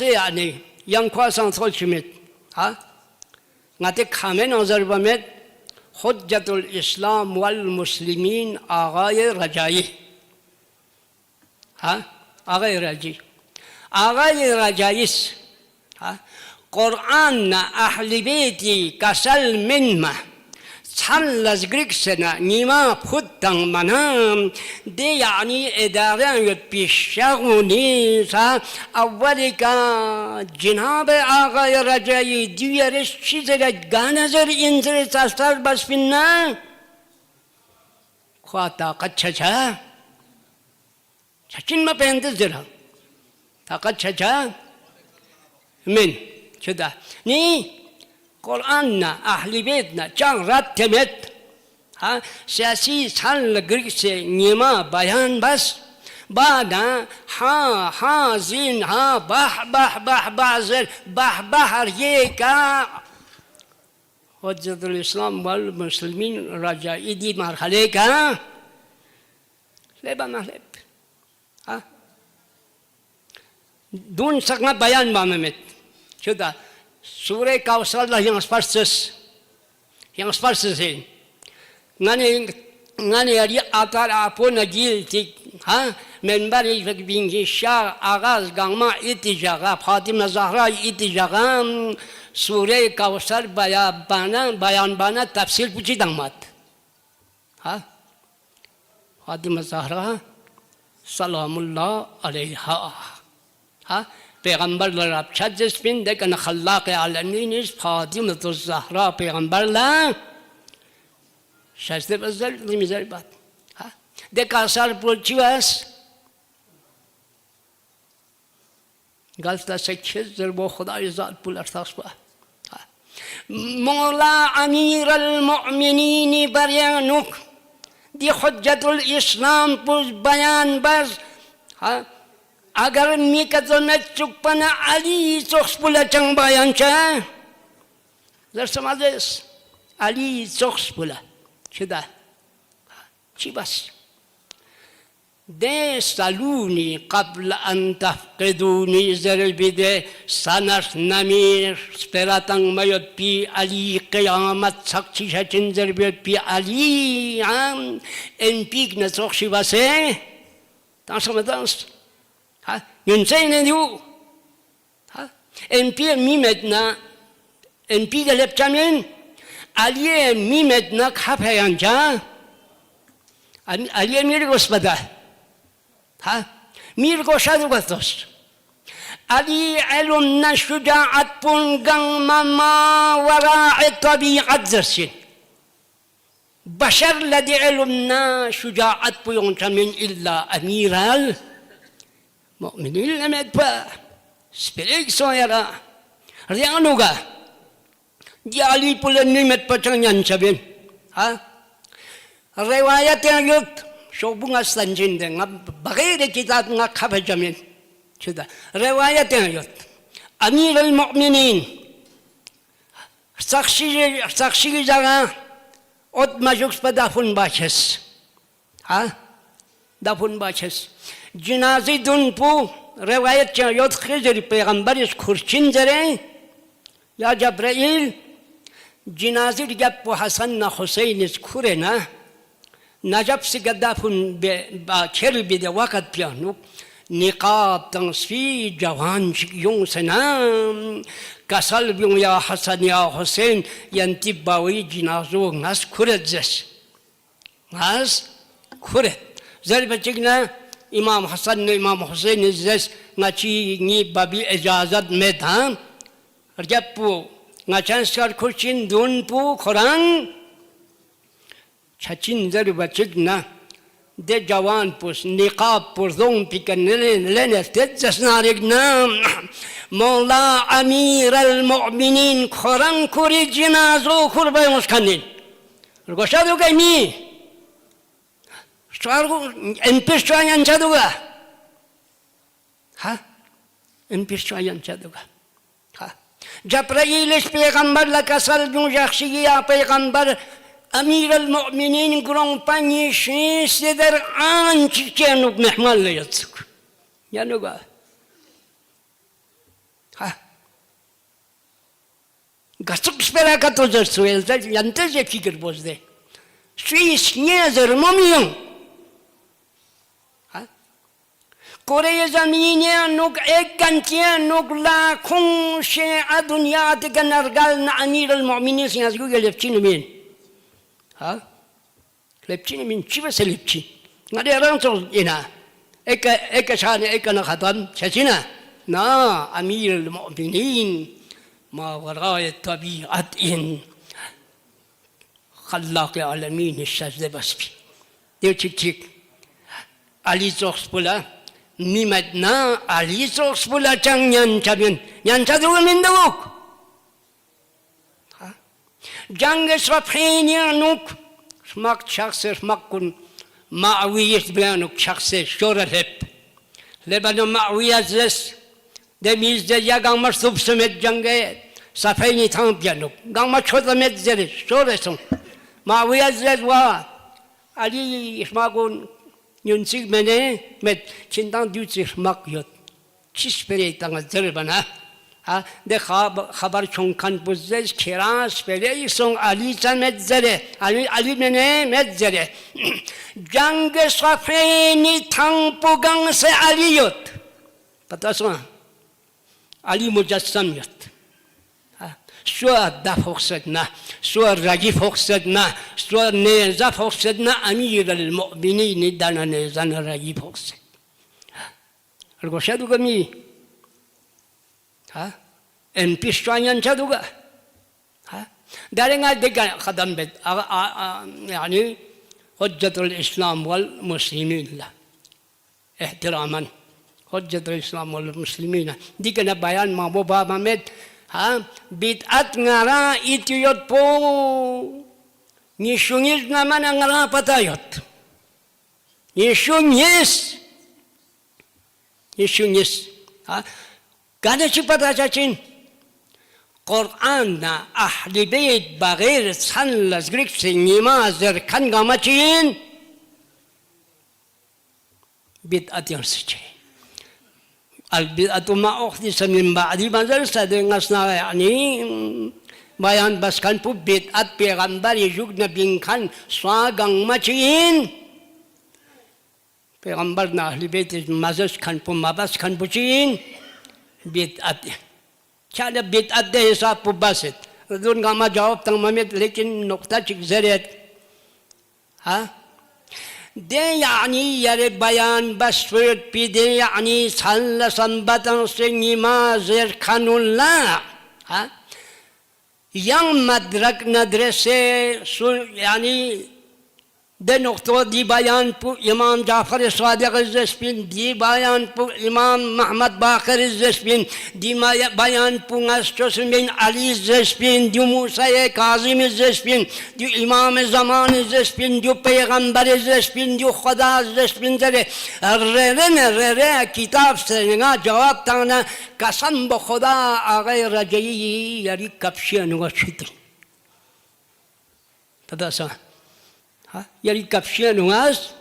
يعني ينقصان صلشمت ها ناتي كامن نظر بمت حجة الإسلام والمسلمين آغاي رجائي ها آغاي رجائي آغاي رجائيس ها قرآن أهل بيتي كسل منما 살라스 그릭스나 니마 푸땅 만함 데 يعني إدارة بيشاغوني سا أوليكا جناب آغا رجاي ديارش چیزر گانزر انزر ساستار بس فينا خوا طاقت چچا چچين ما بيندزرها طاقت چچا من شدا ني قرآننا أهل بيتنا جان رتمت ها سياسي سال غريس نيما بيان بس بعد ها زين ها بح بازر بح بحر يكا حجة الإسلام والمسلمين رجاء دي مرحلة كا لبا مهلب ها دون سقنا بيان باممت شدا سورة كوثر الله yang sparses ini, ngani hari atar apa najil tik, ha, memberi bingki syar agaz gangma itijaga, Fatimah Zahra itijaga, Surah Kawthar bayan bana tafsir puji dangmat, ha, Fatimah Zahra, salamullah alaiha, ha. پیغمبر لراب چجس بین دکن خلاق عالمینش فاطمة الزهراء پیغمبر لا شجده بزر نمیذاری بات دک آثار پول چی واس گلتا سکیز در با خدای ذات پول ارتاس با مولا امیر المؤمنین بریانوک دی حجت الاسلام پول بیان بز agar mi katonet cukpana Ali soks pula cang bayan cha, zersamades Ali soks pula, sudah, cibas. De saluni qabla an tafqiduni zerbide sanas namir speratang mayot pi Ali qiyamat saksi sachin zerbide pi Ali am enpik na soks cibase, tansamadans. ينسين ذو إمبير ميمتنا إمبير لبتمين عليه ميمتنا كحبها ينجا عليه ميرغوس بدا ميرغوس هذا بثوس علي علمنا شجاعة بنغم ما وراء الطبيعة زرسين بشر الذي علمنا شجاعة بيونتمين إلا أميرال مؤمنين لم يدفع سبيك سويرا ريانوغا جالي بولن نمت بچان ينشبين ها رواية يوت شوبونغا سنجين دنگا بغير كتاب نغا خبه جمين شدا رواية يوت أمير المؤمنين سخشي جاغا ات مجوكس بدافون باشس ها دافون باشس جنازی دون پو روایت چایات خیلی پیغمبرش خورشین زره یا جبرائیل جنازی دیگه پو حسن نه حسینش خوره نه نجاب سگدافون با کل بیده وقت پیانو نقاب تنصفی جوان یون سنام کسال بیون یا حسن یا حسین ینتی باوی جنازو ناس خورد زش ناس خورد زر بچگنا İmam Hasan ile İmam Hüseyin izles ngachi ni babi icazat medhan rjap pu ngachan skar kurchin dun pu Kur'an chachin zar bachik na de jawan pus niqab purdon pikan lene tedzas narik nam Mola Amir al-Mu'minin Kur'an kuri cinazo kurbay muskanin rgoshadu gaymi Soalku empirsuayan caduga, ha, empirsuayan caduga, ha. Jibril peygamber la kasal junjaksiya peygamber Amir al-Mu'minin grompani şinseder ançikenuk mehmalle yatsuk, yanuga. Gasuk spera katozer suelza yanteze fikir bozde. Suis niezer momiyon. Kore'ye zaminiye nuk ekantiye nuk la kunşe a dünya de ganargal na amirul mu'minin yazgı gelepçini min. Lepçini min çivese lepçi. Ngade ransol ina. Eka şane eka na khatam çeçina. Na amirul mu'minin ما وراء الطبيعة إن خلاق العالمين الشاذ بس في ديو تشيك علي زوخس بولا ميمدنا علي زوخس بولا جان ينشابين ينشادو من دوك جانج سرفين يانوك سماك شخص سماكون معوية بلانوك شخص شورة لب لبنو معوية زس Demiz de ya gamma subsumet jange safayni tam pianok gamma çoda medzere soreson mawiya zedwa ali ismagun yunsik mene met çindan düçir mak yot çispere tanga zerbana ha de haber çonkan buzzez kiras pele son ali san medzere ali mene medzere jange safayni tam pugang se ali yot patasma Ali mujassam yat. Şua daf hoxsedna, şua ragif hoxsedna, şua nezaf hoxsedna amir al-mu'minin dana nezan ragif hoxsed. Algoşadu gami. En pişçayan çaduga. Darenga dega kadam bed. Yani hujjatul İslam vel muslimin la. İhtiraman. حجة الإسلام والمسلمين ديكنا بيان ما بابا مامد بدعت ngara itiyot po nishungis naman ang ngara patayot nishungis kada si patacacin Quran na ahli beyt bagir sanlas griksi nimazir kan gamacin bid'at yansıcı البدعة ما أحدث من بعد ما درس دعنا يعني بيان بس كان بو بدعة پیغمبر يجونا بين كان سواغان ماچين پیغمبر نه أهل بيت مازش كان بو ما بس كان بوچين بدعة كان بدعة ده حساب بو باسط دون ما جواب تمامت لكن نقطة چيزرت de yani yere bayan basfırt bir de yani sallasan batan senimazır kanulla yang madrak nadrese yani de nokta di bayan bu İmam Cafer Sadık Zespin di bayan bu İmam Muhammed Bakır Zespin di bayan bu Nasrüddin Ali Zespin di Musa Kazım Zespin di İmam Zaman Zespin di Peygamber Zespin di Huda Zespin de re kitap sana cevap tane kasam bu Huda ağay raciyi yari kapşiyan vaçtır tadasa yari kapşiyan uaz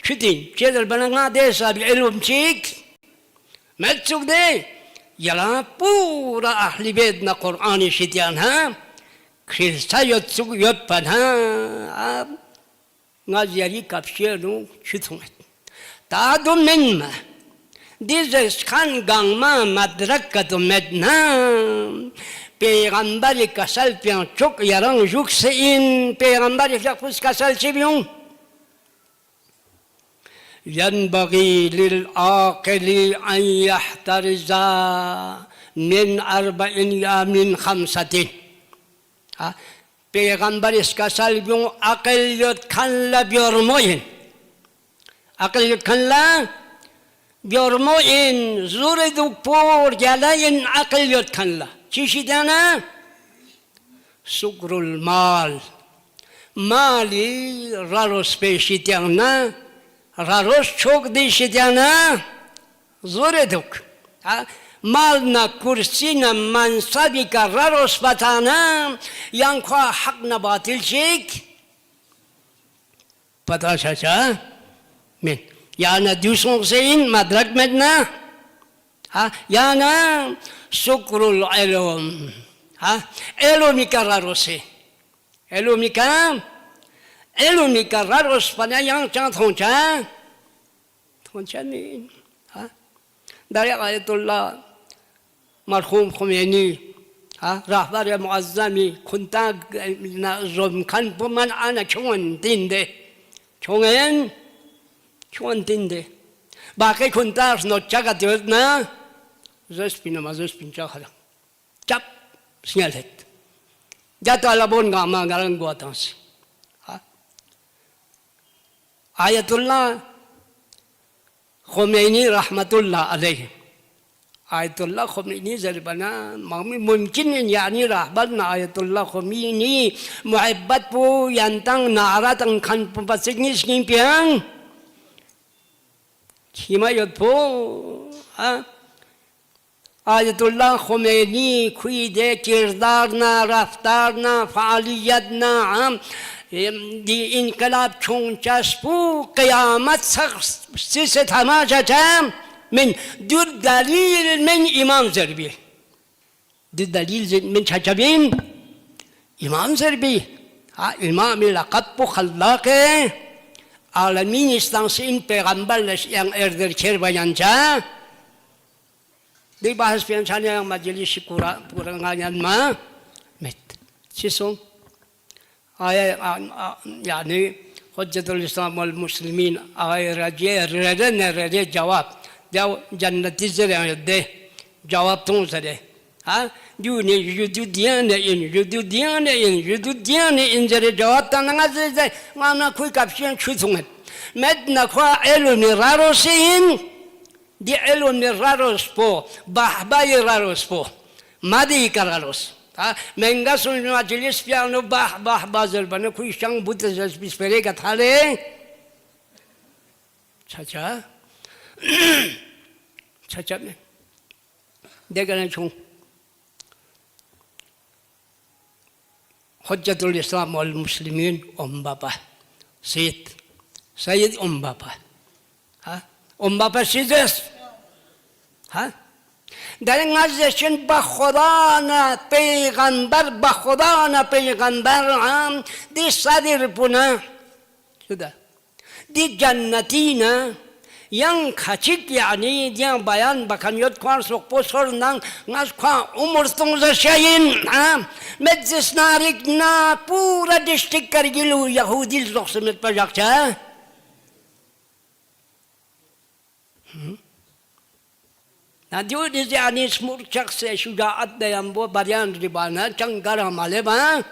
çitin çeder bana ngade sabi elum çik metsuk de yala pura ahli beyt na Kur'an işitiyan krista yotsuk yoppan ngaz yari kapşiyan çitin tadum menma dizes kan gangma madrakkatum medna Peygamberi kasal piyan çok yaran juksein peygamberi fikpus kasal çibiyon yanbaghi lil aqili an yahtariza min arba'in ya min khamsatin peygamberi kasal piyon akıl yotkanla biyormoyin akıl yotkanla biyormoyin zuriduk por gelayin akıl yotkanla çeşidana sugrul mal mali raros peşitiyana raros çok değişitiyana zor eduk malna kursina mansabika raros batana yankwa hakna batilcik pata şaşa min yana düsün seyin madrak medna yana Sukrul ilm. Ilumika rarosi. Ilumika raros pada yang cang thongcha ni. Dari Ayatullah marhum Khomeini, rahbar muazzami kunta zom kan puman ana chongan tinde. Bakai kunta no chaga na zaspina mazaspin chakhala. Cap sinyalet. Jatuh alabon gama garang gua tansi. Ayatullah Khomeini rahmatullah alaihi. Ayatullah Khomeini zaribana mungkin yani rahbatna Ayatullah Khomeini muhabbat pu yantang nara tang kan pasikni singpiang himayat pu Ayatullah Khomeini kuide kirdarna raftarna faaliyatna di inkılap çonças bu kıyamet sisi tamaşacağım men dür dalil men imam zerbi dür dalil men çaçabin imam zerbi imam-i lakab bu khallaki alamin istansin peygamberler yang erdir kerbayanca di bahas piyansanya yang majelis kuranganyan ma met sisong yani Hüccetul İslam ve Müslümin rede cevap cenneti zirayede cevap tun zire yüdü diyane in zire cevap tanına zire ngana kuy kapşiyen çütünget medna kwa eluni rarosin di eluni raros po bahbayi raros po madi kararos Menga sunju majelis piano bah bazar bana kuy şang buta jas bispere kathale chacha ne degane chung Hüccetul İslam ve Müslümin baba Sayyid baba baba sizes Dari ngazeshin bakhudana peygamber di sadir puna sudah di jannatina yang kacik yani yang bayan bakan yot kwan sok posor nang ngas kwa umur tungza shayin medzis narik na pura distrik Kargilu Yahudi sok semet pajakcha Nah dia ni smurcak se syujaat dalam buat barian ribana canggar amale ba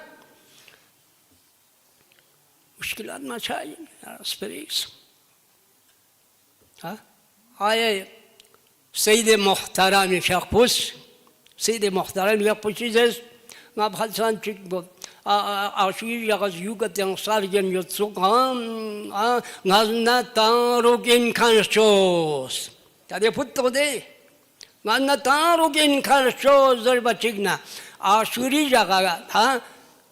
muskilat macam ini seperti ayat Sayyid Muhtaram Syakpus Sayyid Muhtaram Syakpus itu ngabhasan cik buat asyik jagas juga yang sarjan yutsuk ngazna tarukin kansos tadi putu deh Manna tarukin karşo zerbachigna asuri jaga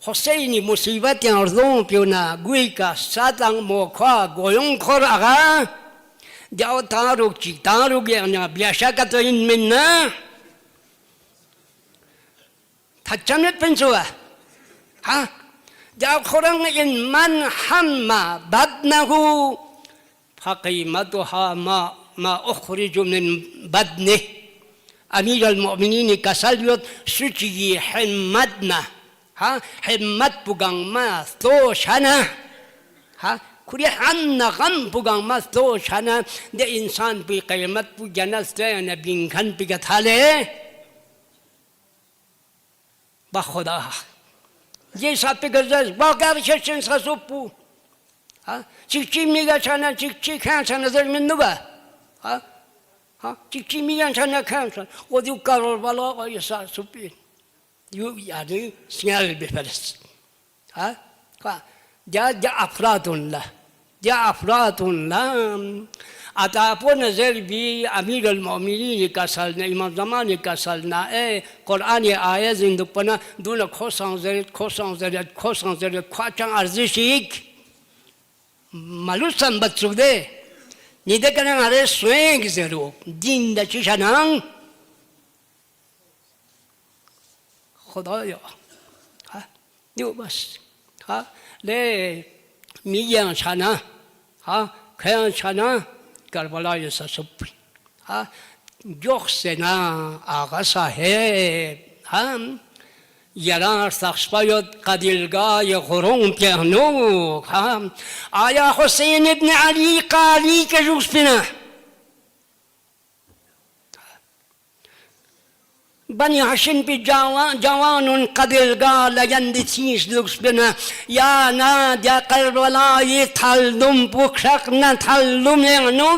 Hosseini musibat yang ardong piuna guika satang mokha goyong khoraga jauh taruk yang biasa katakan minna tachamet pensua jauh khorang in man hamma badnahu faqimatuha ma ukhriju min badnih Amir al-Mu'minin kasaliot suci himmatna himmat pugang mas to shana kuri hanna gam pugang mas to shana de insan pi qiyamat pu janas te na bingkan pi gathale ba khuda ye sape gazas ba gar chechen sasupu chikchi miga chana chikchi khan chana zer minnuba Cikimian sana kansan, wajib karor bala ayasa supin, you yani sinyal beres, dia afradunlah, ataupun zerbi Amir al-Mu'minin kasalna, Imam Zaman kasalna, Quran ayat induk pana duna khosan zerit, khacang arzishik, malusan batsugde. Nida kanang are swing zero dinda chishanang خدایا دیو بس لی میگن چنا کیان چنا کربلای سسوپی جوخسنا آقا صاحب یران سخشبایت قدیلگای خورون پیانوک آیا حسین ابن علی قالی که جوش بنا بني هاشم بجوان قدرگاه لگند تیش دوست بنا یا ناد یا قربلای تلدم بکشق نه تلدم یعنو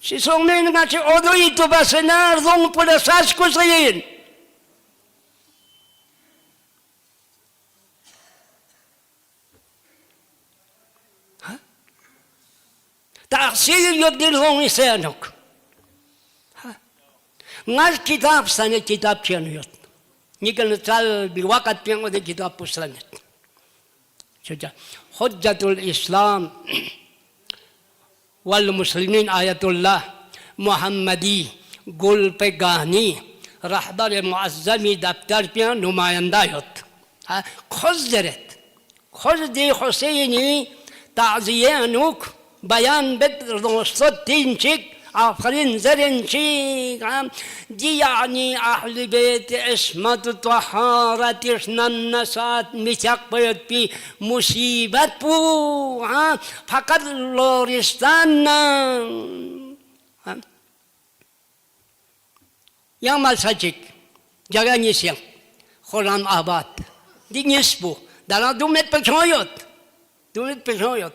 چی سومین گچه ادوی تو بس نردم پلساس کسین تحصیل یاد دلهم سینک ناز کتاب سنه کتاب چنویت نیکن سال بیوقت پیانو ده کتاب پسرنت شجع حجة الإسلام والمسلمين آية الله محمدی گل پگانی رهبر معظمی دفتر پیان نمایندایت خوز درد خوز دی حسینی تعزیه نوک بیان بد رنصت تینچک آفرین زرنچی دی یعنی اهل بیت عصمت طهارتش ننسات میثاق باید بی مصیبت بو فقط لرستان یا ملسچک جگه نیستیم خورم آباد دی نیست بو در 2 متر پشایت 2 متر پشایت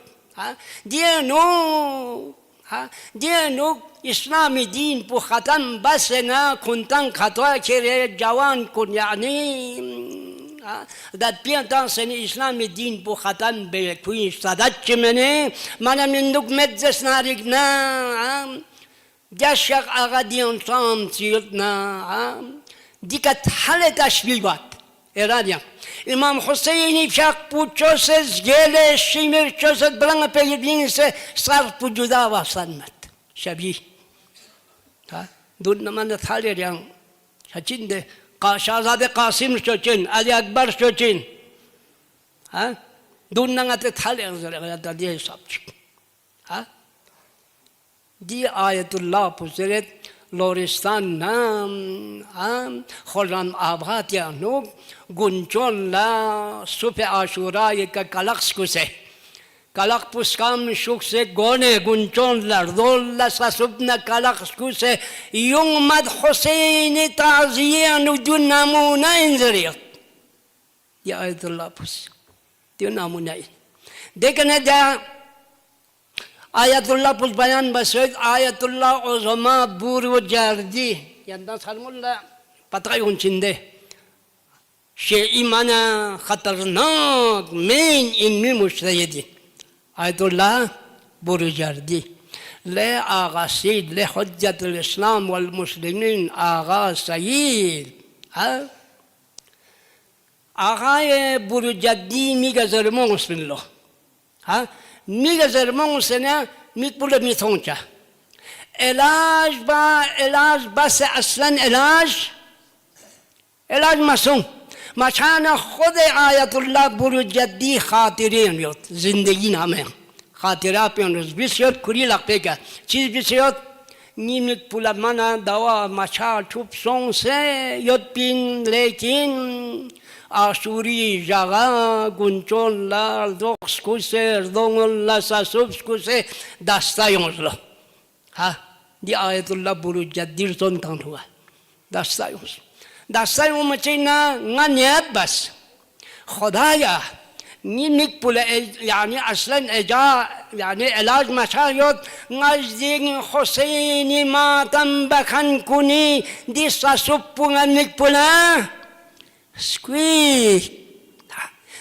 دیه نو اسلام دین پو ختم بس نه کنتن خطا کره جوان کن یعنی در 5 سنه اسلام دین پو ختم به کوی صدت چمنه منم این دوک مدرس ناریک نه جشق آقا دیون سام سیلت نه دیکت حل تشبیه باد ایرانیم İmam Hüseyin'i fiyak bu çözsüz, gele şimir çözsüz, bana peydinse sarf bu cüda vaslanmet. Şebih. Dunnamanı thalir yang, şaçinde, Şahzade Kasım şoçin, Ali Akbar şoçin. Dunnanatı thalir yang, diye hesapçık. Diye ayetullah puseret, لورستان نام خورم آباد یا نوک گنجون لا سوپ آشورای که کلقس کسه کلق پسکام شوک سے گونه گنجون لردول لسا سوپنا کلقس کسه یون مد حسین تعزیه دون نمونه انذریت یا آیت الله پس دون نمونه دیکھنے جا Ayetullah pul bayan basıt ayetullah o zaman buru jardi yandan sarmulla patayun içinde şey imana hatırnak men ilmi müşteydi ayetullah buru jardi le ağası le hüccetul İslam vel muslimin ağa sayil ağaya buru jardi mi gazarımı bismillah میگه زرمان سنه میپوله میتونچه علاج بس اصلا علاج مسون مچان خود آیت الله برو جدی خاطره میاد زندگی نامه خاطره پیانوز بیسیاد کری لق پیکه چیز بیسیاد نیمیک پوله منه دوا مچا چوب سونسه یاد بین لیکن آشوری جاگا گنچونlar dokskuse dongolla sasupskuse dastayonsla di ayetullah buru jaddir tontan huwa dastayons machina nganyat bas khudaya nimik pula yani aslan eja yani ilaj machayot ngazdin Hüseyin'i matam bakan kuni di sasupungan pula سكوي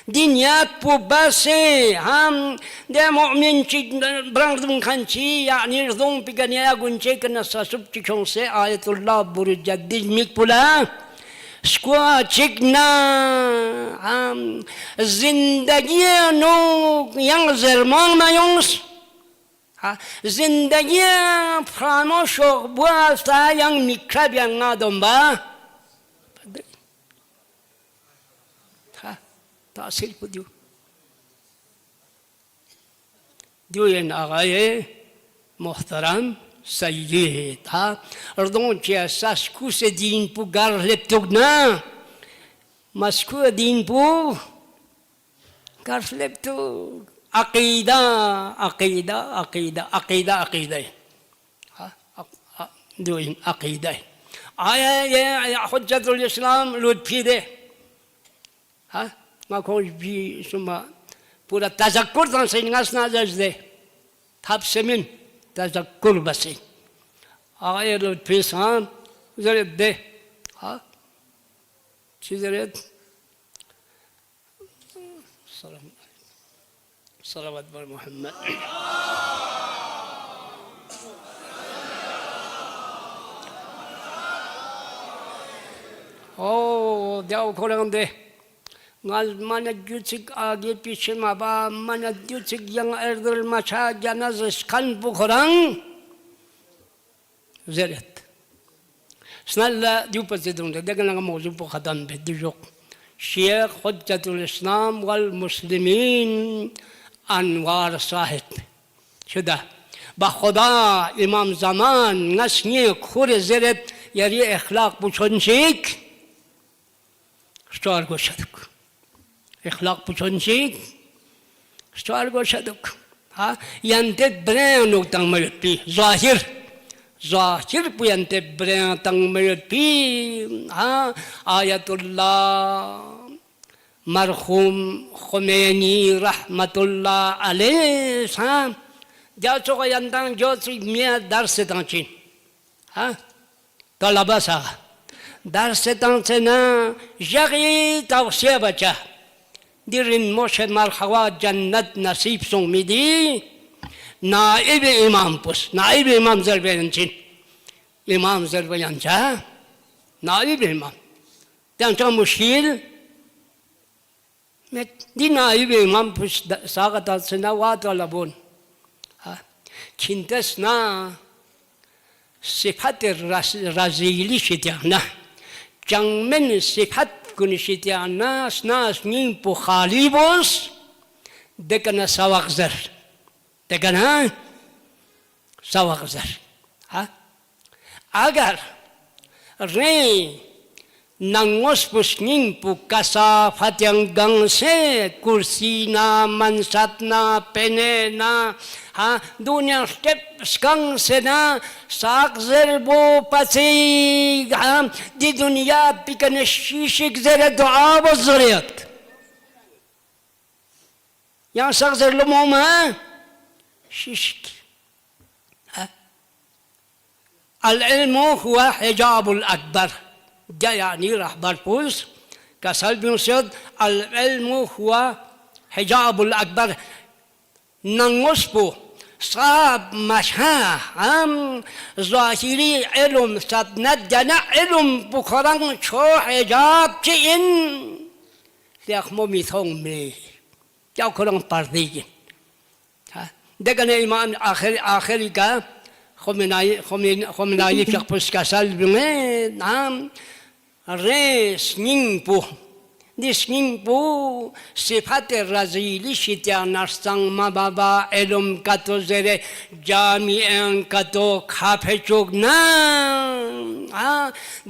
دنيا بوباسي هم ده مؤمن شيء برانغدون خانشي يعني رضون بيجانيا قنشي كنا ساسوب تكونسي آية الله برجدي ميكولا سكوا تشكنا هم زندگی نو yang زرمان ما يونس زندگی فراموش و بواسطه yang میکرب yang آدم با تأثیر کو دیو این آقای محترم سید ها اردون چی اساس کوس دین پو گر لپتوگ نه مسکو دین پو گر لپتوگ عقیده عقیده عقیده عقیده عقیده ها دیو این عقیده آیا حجت الاسلام لطفی ده ها ما کوش بی شما پورا تذکر تان سینگاس نازش ده تاب سمین تذکر بسی آقای لطفی سان زرد ده ها چی زرد صلوات بر محمد او دیو کولنده Ngal mana jutsik agi piche maba mana jutsik yang erdul macha janazes kan bukhorang zeret snalla diupa zedunde degana mawzu bukhadan be dijok Sheikh Hujjatul Islam wal Muslimin Anwar Sahib şuda ba khuda imam zaman nasni khore zeret yari akhlaq bu chonchik star goşadık اخلاق پوچھنچیک سوال کو شدک ها ینتے برین تنگ میت پی ظاہر ظاہر پو ینتے برین تنگ میت پی ها آیت اللہ مرحوم خمینی رحمت اللہ علیہ ها جاتو کا یندان جو سی میاں درس تانچین ها طلبہ سا درس تانچنا جگی توسیع بچا دیرین موشد مرحوا جنت نصیب سون میدی نائب امام پس نائب امام زربیانچین امام زربیانچا نائب امام تانچا مشکل دی نائب امام پس ساقتا سنا وات لبون چنتس نا صفت رزیلی شدیانا جنگ من صفت کنشیتیانا سناس نیم پو خالی بوس دکنا سواغزر دکنا سواغزر اگر ری ننگوس پس نیم پو کسافت ینگنگ سے کرسی نا منصت نا پنے نا دنیا سٹپ سکنگ سے نا ساغزر بو پسی دی دنیا بکن شیشک زر دعا بزریت یہاں ساغزر لموم شیشک العلم هو حجاب الأكبر يعني رهبر بوز كسل بنصيد العلم هو حجاب الأكبر ننصبه صاب مشها هم ظاهري علم صدنت جنا علم بخران شو حجاب جين ليخمو ميثون مي جاو كران بارديجين دكان إمام آخر كا خمینایی فقه پس کسل بینه نام ریس نینپو دیس نینپو صفت رزیلی شیطان نرسان ما بابا علم کتو زره جامعین کتو خافه چوک نا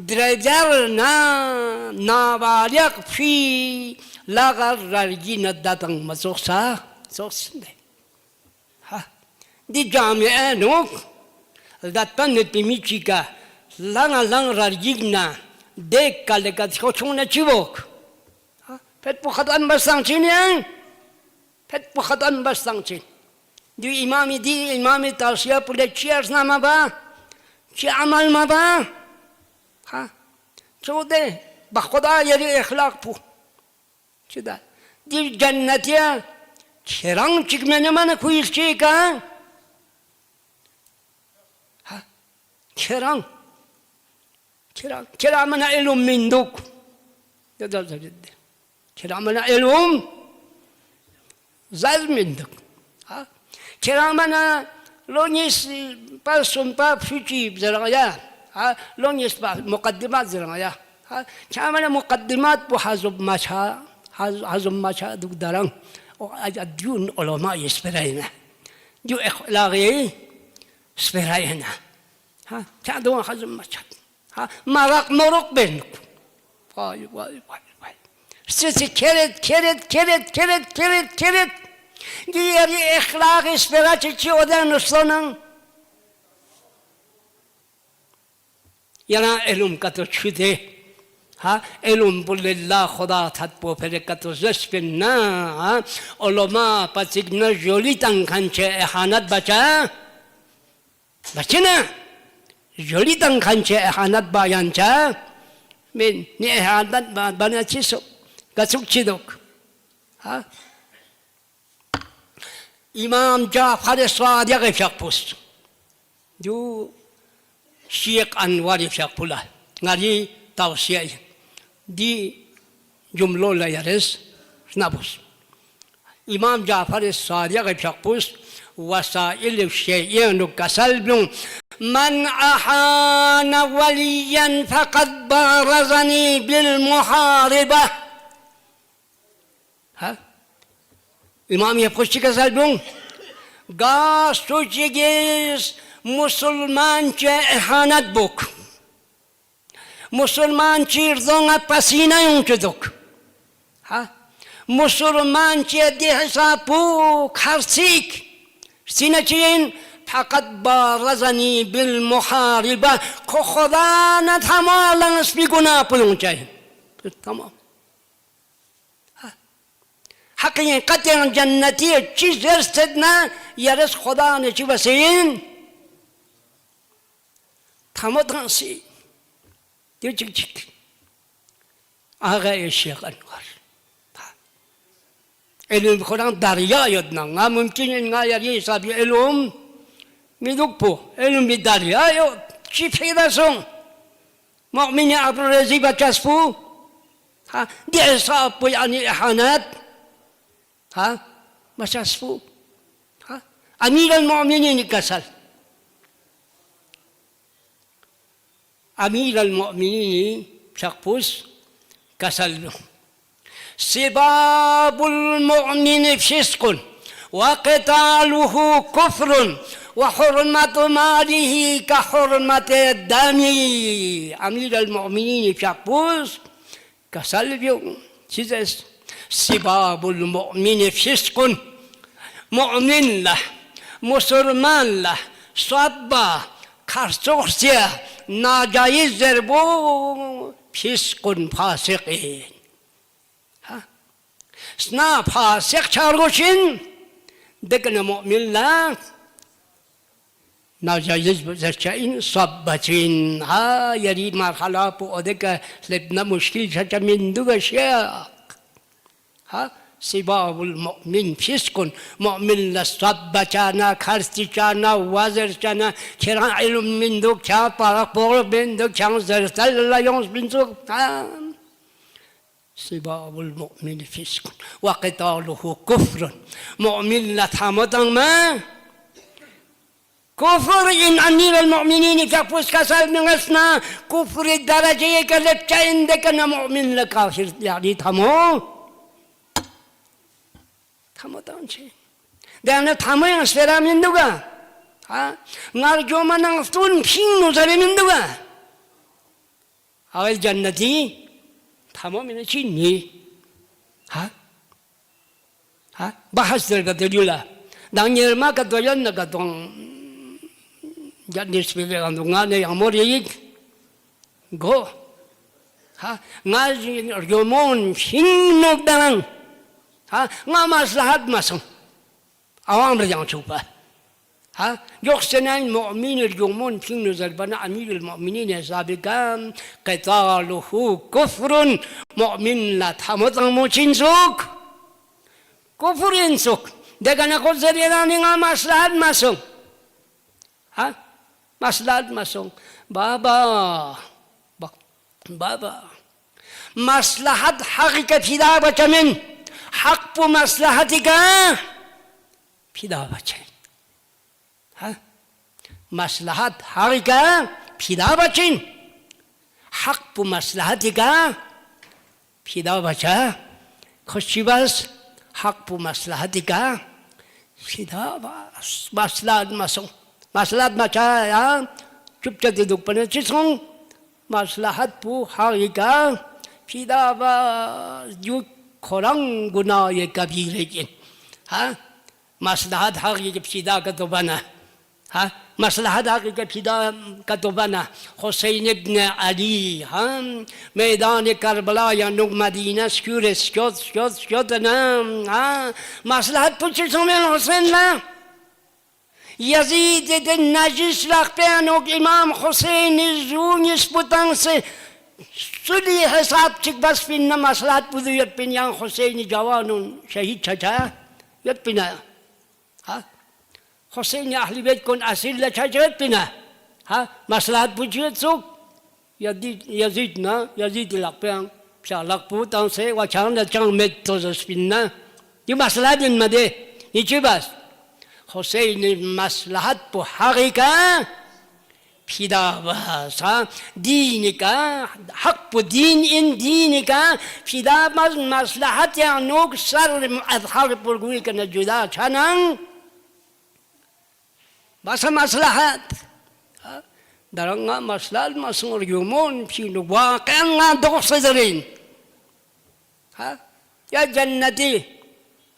درجر نا نابالغ فی لاغر رجی نداتن مزوخسا زوخسنده دی جامعینوک داتن نتیمیچیکا لان رارجیگنا دیک کالکات خوشونه چیوک پت پخدان بستانچینی پت پخدان بستانچین دی امامی تاسیا پوله چی ارزنامه با چی عمل ما با چو ده بخدا یری اخلاق پو چی ده دی جنتیا چرانگ چکمنه من کویل چی که كرامنا علم من دوك كرامنا علم زاد من دوك كرامنا لونيس باسون باب فيجي بزرعيا لونيس باب مقدمات زرعيا كرامنا مقدمات بحزب مشا hazum macha duk darang o adjun ulama yisperayna ju ikhlaqi sperayna ha ta'du hazum macha ha marak moruk benuk vay vay vay vay sesi keret diğeri ikhlaqi sperayçi odan uslanın yana elum kato çüde ha elum bulillah khuda thatpo phere kato zespinna ha oloma patigna jolitan kanche ehanat bacha bachina jolitan kanche ehanat bayancha men ni ehanat bana chiso kasuk chidok ha İmam Cafer Sadiq yapmış du Syekh Anwar yapula ngari tawsiya di jumlo la yares nabus İmam Cafer Sadiq yapmış wasail syai'in kasalbun man ahana waliyan faqad barazani bil muharibah ha İmam yapmış kasalbun gastucigiz musulmanca ihanet buk. Musulmanca irdona pasina yunçuduk. Ha? Musulmanca di hesabu karsik. Sinaçin fakat barazani bil muhariba kokodana tamamen bir günah bulunacak. Tamam. Hakikaten cenneti çizersedna yarıs Khuda çivasin. Tamadan si diyecek ağay Şeyh Anwar elum Kur'an darya yodna nga mümkün nga yari sabi elum midukpo elum bir darya yo çifirasın mu'mini abrezi bacaspu ha diye sabu yani ihanet ha bacaspu ha amir al-mu'minin kasal Amir al-Mu'minin şakpus kasallu. Sibabul mu'mini fiskun ve qitaluhu kufrun ve hurmatu malihi ka hurmati dami. Amir al-Mu'minin şakpus kasallu. Sizes sibabul mu'mini fiskun mu'minlah, musulmanlah, sabba, karşıksıya nacaizdir bu fiskun fasikin. Ha? Sna fasik çarguşin dekne mu'minler nacaiz zerçain sabbatin ha yeri marhala bu odeka lebna müşkil çaça min duga şyak ha sibabul mu'min fiskun mu'minle sabbacana karstiçana vazirçana kira ilm min duk kâ parak boğru bin duk kâ zertalla yons bin duk sibabul mu'min fiskun ve qitaluhu kufrun mu'minle tamadan mı kufur in amirul mu'minini kapus kasal mengasna kufri dereceye gelip çayındakine mu'minle kafir yani tamam tamadan şey. Dene tamayan sferamin duga. Ha? Ngar jomanang tun ping no zaremin duga. Awal jannati tamamin chini. Ha? Ha? Bahas tergadula. Dangirma katoyan na katong jadis pili kandungan yang moriik. Go. Ha? Ngar jomon ping no danang. Ha, nga maslahat masang awang berjang cuba. Ha, yoksenan mu'min al-jumun ping nuzal bana amir al-mu'minin sabiqan qitaluhu kufrun mu'min la thamatang mo chinsuk kufurin suk degana ko zariyan nga maslahat masang. Ha, maslahat masang baba maslahat hakikat hidah bacamin hak bu maslahatika pida bacay. Ha? Maslahat harika pida bacin. Hak bu maslahatika pida baca خوشی بس حق پو مصلحتی که سیدا بس مصلحت مسون مصلحت مچا یا چوب چتی دوک پنه چی سون مصلحت پو حقی که سیدا بس جو خوران گناه کبیره جن مصلحت حقی که سیدا که تو بنا مصلحت حقی که پیدا کتو بنا حسین ابن علی میدان کربلا یا نوک مدینه سکور شد نه مصلحت پوچی سومین حسین نه یزید ده نجیس رخ نوک امام حسین زونیس بودن سے سلی حساب چک بس پین مصلحت بودو یاد پین یان حسین جوانون شهید چچا یاد پینا حسین اهل بیت کن اسیر لچجرت بنا مصلحت بوجهت سوک یزید نه یزید لقبیان بسا لقبوتان سه و چند مت توزش بنا یہ مصلحت ان مده نیچی بس حسین مصلحت پو حقیقه پیدا بس دینی که حق پو دین این دینی که پیدا بس مصلحت یا نوک سر اظهار پرگوی که نجدا چنن بس مصلحت در آنها مصلحت مسئول یومون پیشینو واقعا دوست دارین یا جنتی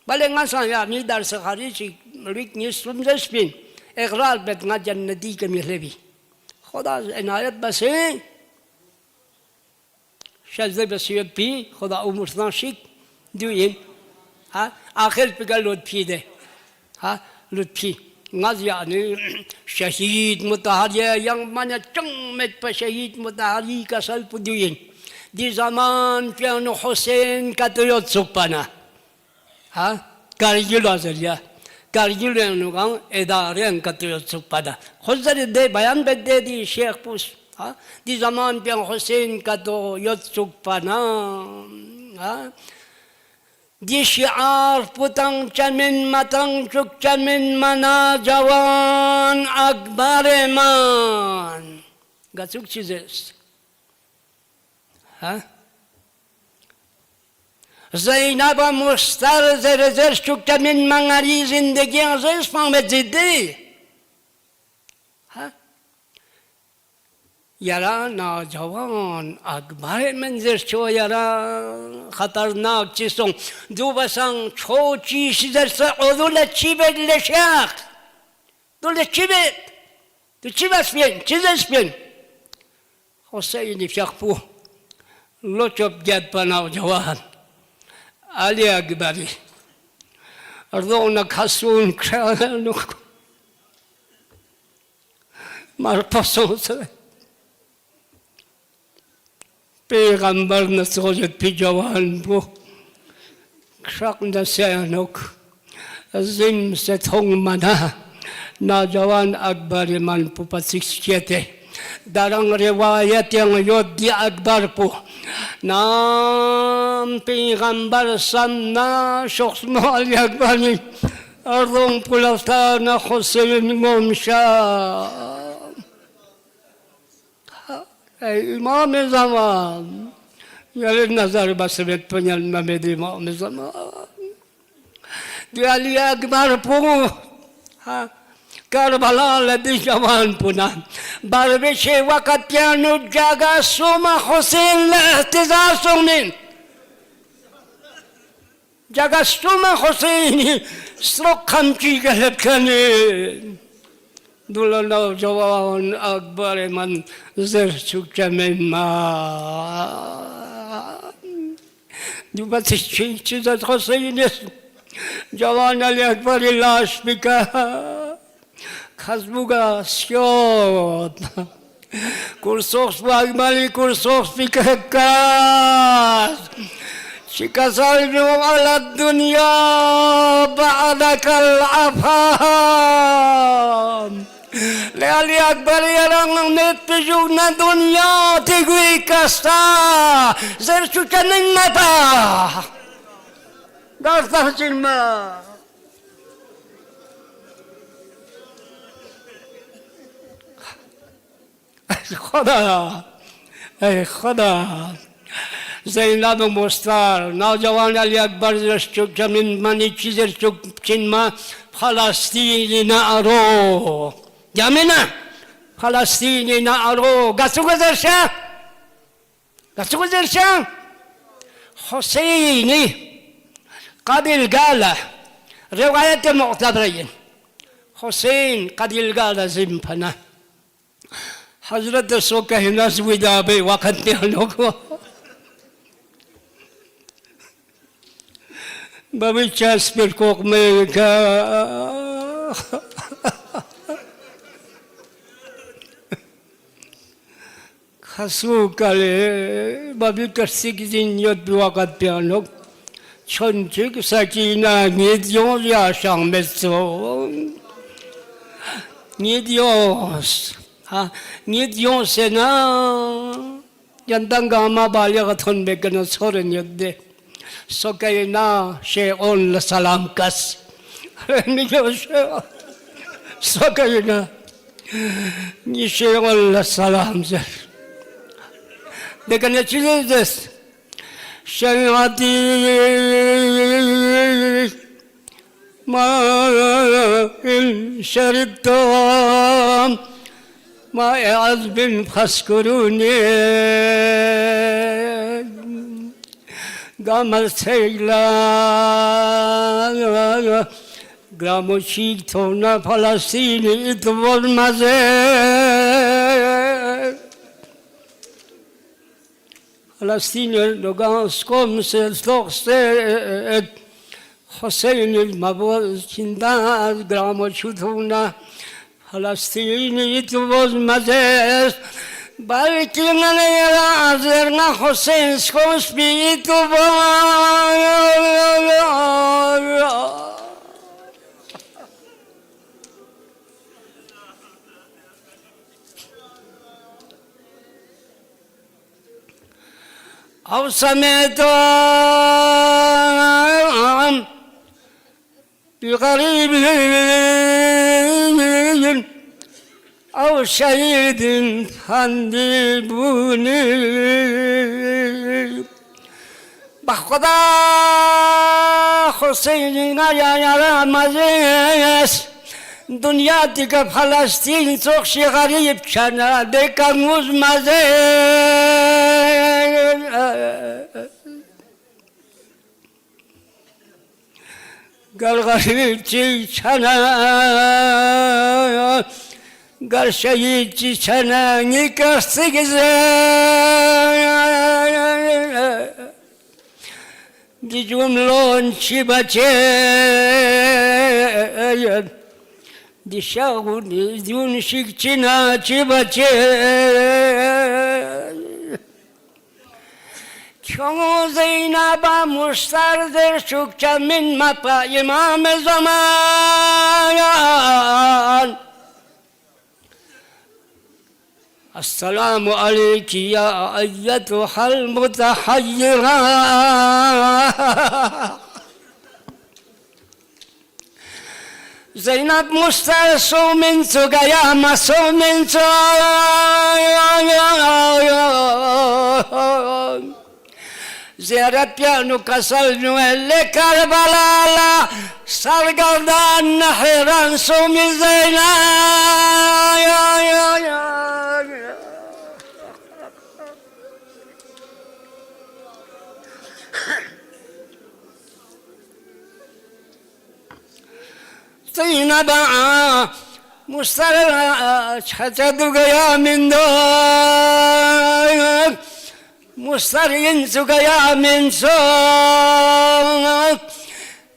ولی نسان یعنی در سخاریشی ریک نیستم دست اقرار بدنا جنتی که میخلبی خدا عنایت بسه شزده بسیت پی خدا امورتنا شک دوین آخر بگل لطفی ده لطفی ناز یعنی شهید متحری yang mana cengmet pa syahid mutahari kasal puduin di zaman piano Hussein katayot sukpana kargil azalya kargil yang gang edaren katayot sukpada khuzari de bayan bedde di Sheikh Pus di zaman piano Hussein katayot sukpana di syiar putang camin matang cuk camin mana jawan akbareman gacuk çizes Zeynep'a mustar zerezer cuk camin mangari zindagi aziz Muhammed Ziddi یارا ناجوان اکبر منظر چو یارا خطرناک چیزون دو بسان چو چیز درس عضو لچی بید لشیخ دو لچی بید دو چی بس بین چیز اس بین حسین فیخ پو لطب جد پا ناجوان علی اکبری رونق حسون کرانوک مرپسون سر پیغمبر نسوجت پی جوان بو شق نسیانوک زم ستونگ منا ناجوان اکبر من پو پسیکشیته درنگ روایت یود دی اکبر پو نام پیغمبر سنا شخص مالی اکبری ارون پولفتان حسین ممشا امام زمان یعنی نظر بسمت پنیل ممد امام زمان دی علی اکبر پو کربلا لدی جوان پونا بروش وقت پیانو جاگا سوما حسین لاحتضار سونین جاگا سوما حسین سرق خمچی گلب کنین دولا نوجوان اکبر من زر چوک من ما دو بس چیزت حسین جوان علی اکبر لاش بکا خزبوگا سیاد کرسوخ باگمالی کرسوخ بکا کاس شكسرنا على الدنيا بعدك العفام لألي أكبر يرang نتجونا دنيا تقوي كستا زرشو كنن متا دارتا جلما خدا ای خدا زینب مستر نوجوان علی اکبر زشتک زمین منی چیزر چک چنما فلسطین نارو جامنا فلسطین نارو گسو گذرشا حسینی قبل قال رواية معتبرين حسين قبل قال زنفنا حضرت سوكه ناس ودابي وقت نهلوكو بابي چاس پر کوک میں کا خسو کالے بابي کرسی کی زنیت بوقت پیانوک 천직 사기나 니디오야 상메소 니디오스 니디오스나 연단가마 발려 같은 맥거는 소련이었대 소카이나 셰온 살람카스 니디오스 소카이나 니 셰온 살람제 내가 내 지내졌어 شيعتي ما إن شربت ما عذب فاسكروني قام السيلان قاموا شيكتونا فلسطيني إطول مزيد فلسطين لغانس قمس لغسد حسين المبوز كنداز قاموا شوتونا فلسطين يتوز مزيز باركنا لازرنا حسين سكوس بيتوز أو سمعت بغريب أو شهيد حندبوني بخدا حسين يا مزيس دنیا دیگه فلسطین سوخشی غریب کنه دیگه موز مزه گر غریب چی کنه گر شهید چی کنه نیکستی گزه دی جملون چی بچه دشاغوني دون شكتنا تبتي كمو زينب مستردر شكتا من مطا إمام زمان السلام عليك يا أيتها المتحيرة زينب مسترسو من سقيا مسو من زيارت بيانو كسلنو اللي كربلالا سرقلدان نحران سو من زينب زينب مسترد حتدق يا من دار مسترين سق يا من سوق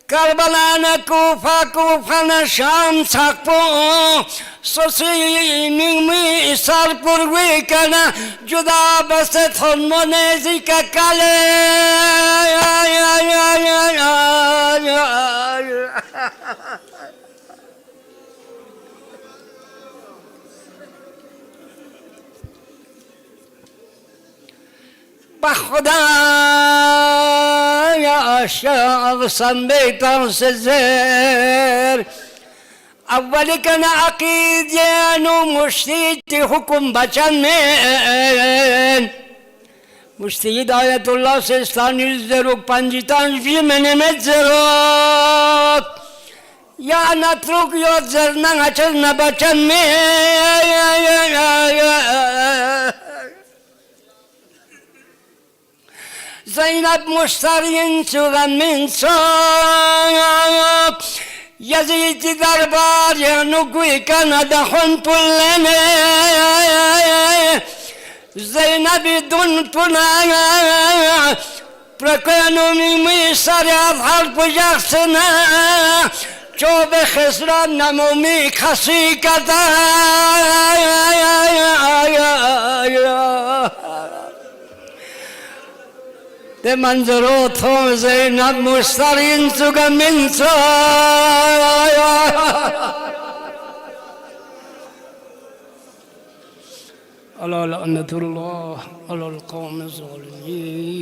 كربلانا كوفا شام سقفو سوسي مي سار قروي كنا جدا بس ثمنزي ككالي بخدا يا شخصا بيتان سزير أول كان عقيد يانو مشتيت حكم بچن من مستعد آیت الله سستانی زروک پنجتان فی منمت زروک یا نتروک یا زرنان اچل نبچن می زینب مشترین سوغن من سوک یزید دربار نگوی کند خون پلنه زینب دون پلنه پرکنو میمی سر از حال پجاکسنه چوب خسران نمومی کسی کتا ده منظرو تو زینب مشترین سوگا منسو الله لعنة الله على القوم الظالمين